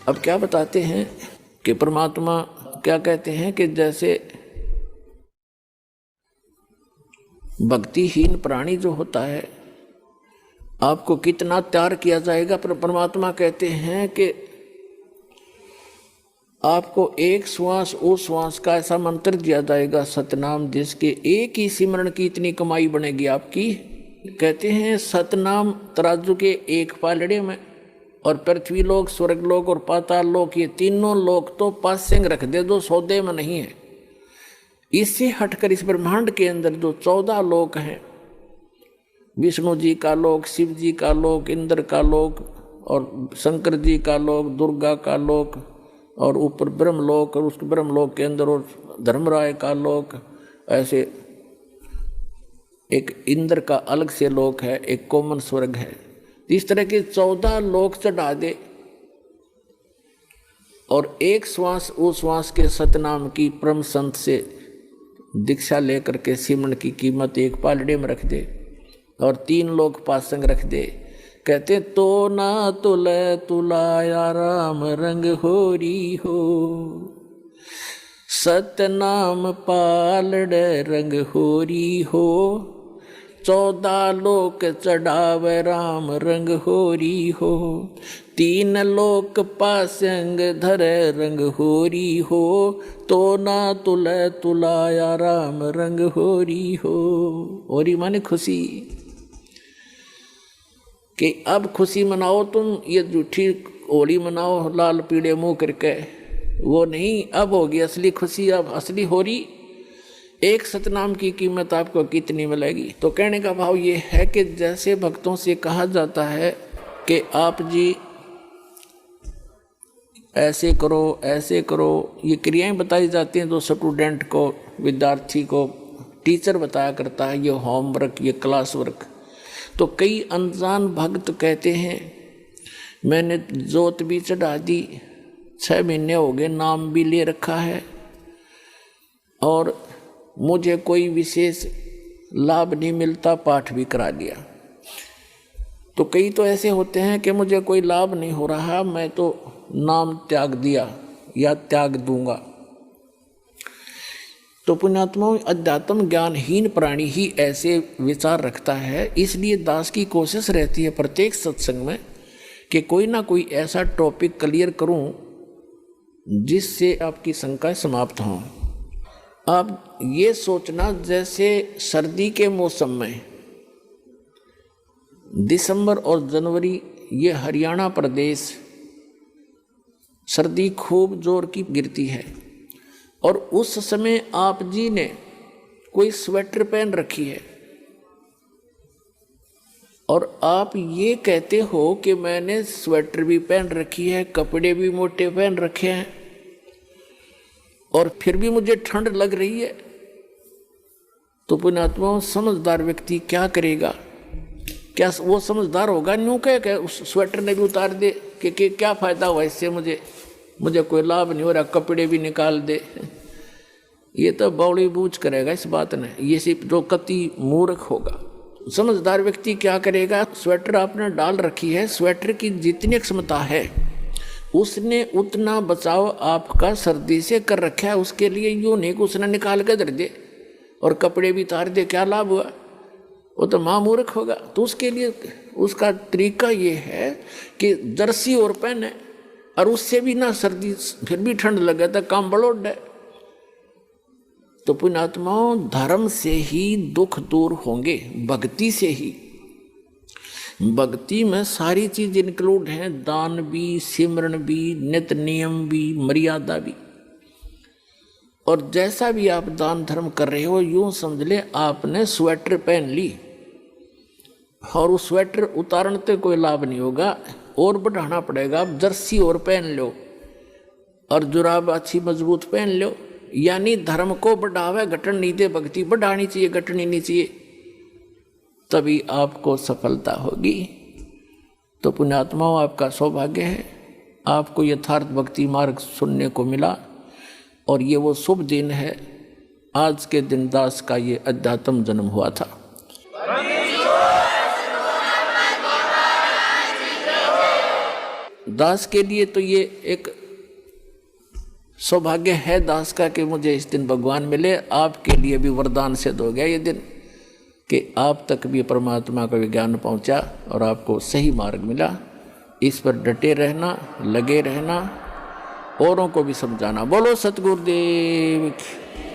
अब क्या बताते हैं कि परमात्मा क्या कहते हैं कि जैसे भक्तिहीन प्राणी जो होता है आपको कितना त्याग किया जाएगा, पर परमात्मा कहते हैं कि आपको एक श्वास उस श्वास का ऐसा मंत्र दिया जाएगा सतनाम, जिसके एक ही सिमरण की इतनी कमाई बनेगी आपकी। कहते हैं सतनाम तराजू के एक पालड़े में, और पृथ्वी लोक, स्वर्ग लोक और पाताल लोक, ये तीनों लोक तो पासेंग रख दे, जो सौदे में नहीं है। इससे हटकर इस ब्रह्मांड के अंदर जो 14 लोक हैं, विष्णु जी का लोक, शिव जी का लोक, इंद्र का लोक और शंकर जी का लोक, दुर्गा का लोक, और ऊपर ब्रह्मलोक, और उस ब्रह्मलोक के अंदर और धर्मराय का लोक, ऐसे एक इंद्र का अलग से लोक है, एक कॉमन स्वर्ग है। इस तरह के 14 लोक चढ़ा दे, और एक श्वास उस श्वास के सतनाम की परम संत से दीक्षा लेकर के सिमरण की कीमत एक पालड़े में रख दे, और 3 लोक पासंग रख दे। कहते तो ना तुले तुलाया राम रंग होरी हो, सतनाम पालड़े रंग होरी हो, 14 लोक चढ़ावे राम रंग होरी हो, 3 लोक पासंग धरे रंग होरी हो, तो ना तुले तुलाया राम रंग होरी हो। होरी माने खुशी, कि अब खुशी मनाओ तुम, ये झूठी होली मनाओ लाल पीड़े मुंह करके, वो नहीं, अब होगी असली खुशी, अब असली होरी। एक सतनाम की कीमत आपको कितनी मिलेगी? तो कहने का भाव ये है कि जैसे भक्तों से कहा जाता है कि आप जी ऐसे करो ऐसे करो, ये क्रियाएं बताई जाती हैं, तो स्टूडेंट को, विद्यार्थी को टीचर बताया करता है, ये होमवर्क, ये क्लास वर्क। तो कई अनजान भक्त कहते हैं मैंने जोत भी चढ़ा दी, 6 महीने हो गए, नाम भी ले रखा है, और मुझे कोई विशेष लाभ नहीं मिलता, पाठ भी करा दिया। तो कई तो ऐसे होते हैं कि मुझे कोई लाभ नहीं हो रहा, मैं तो नाम त्याग दिया या त्याग दूंगा। तो पुण्यात्माओं, अध्यात्म ज्ञानहीन प्राणी ही ऐसे विचार रखता है। इसलिए दास की कोशिश रहती है प्रत्येक सत्संग में कि कोई ना कोई ऐसा टॉपिक क्लियर करूं जिससे आपकी शंकाएं समाप्त हों। आप ये सोचना, जैसे सर्दी के मौसम में दिसंबर और जनवरी, ये हरियाणा प्रदेश सर्दी खूब जोर की गिरती है, और उस समय आप जी ने कोई स्वेटर पहन रखी है, और आप ये कहते हो कि मैंने स्वेटर भी पहन रखी है, कपड़े भी मोटे पहन रखे हैं, और फिर भी मुझे ठंड लग रही है। तो पुण्यात्माओं, समझदार व्यक्ति क्या करेगा? क्या वो समझदार होगा? न्यू कह उस स्वेटर ने भी उतार दे कि क्या फायदा हुआ इससे, मुझे कोई लाभ नहीं हो रहा, कपड़े भी निकाल दे। ये तो बौड़ी बूझ करेगा इस बात ने, ये सिर्फ जो कति मूर्ख होगा। समझदार व्यक्ति क्या करेगा? स्वेटर आपने डाल रखी है, स्वेटर की जितनी क्षमता है उसने उतना बचाव आपका सर्दी से कर रखा है, उसके लिए यूं नहीं कि उसने निकाल कर धर दे और कपड़े भी उतार दे, क्या लाभ हुआ? वो तो महामूर्ख होगा। तो उसके लिए उसका तरीका ये है कि जर्सी और पहने, और उससे भी ना सर्दी, फिर भी ठंड लगे तो काम बड़ोड है। तो पुण्यात्माओं, धर्म से ही दुख दूर होंगे, भक्ति से ही। भक्ति में सारी चीज इंक्लूड हैं, दान भी, सिमरण भी, नित्य नियम भी, मर्यादा भी। और जैसा भी आप दान धर्म कर रहे हो, यूं समझ ले आपने स्वेटर पहन ली, और उस स्वेटर उतारने से कोई लाभ नहीं होगा, और बढ़ाना पड़ेगा। आप जर्सी और पहन लो, और जुराब अच्छी मजबूत पहन लो, यानी धर्म को बढ़ावे, घटन नहीं दे। भक्ति बढ़ानी चाहिए, घटनी नहीं चाहिए, तभी आपको सफलता होगी। तो पुण्यात्माओं, आपका सौभाग्य है, आपको यथार्थ भक्ति मार्ग सुनने को मिला, और ये वो शुभ दिन है, आज के दिन दास का ये अध्यात्म जन्म हुआ था। दास के लिए तो ये एक सौभाग्य है दास का कि मुझे इस दिन भगवान मिले। आपके लिए भी वरदान सिद्ध हो गया ये दिन कि आप तक भी परमात्मा का विज्ञान पहुंचा और आपको सही मार्ग मिला। इस पर डटे रहना, लगे रहना, औरों को भी समझाना। बोलो सतगुरुदेव की।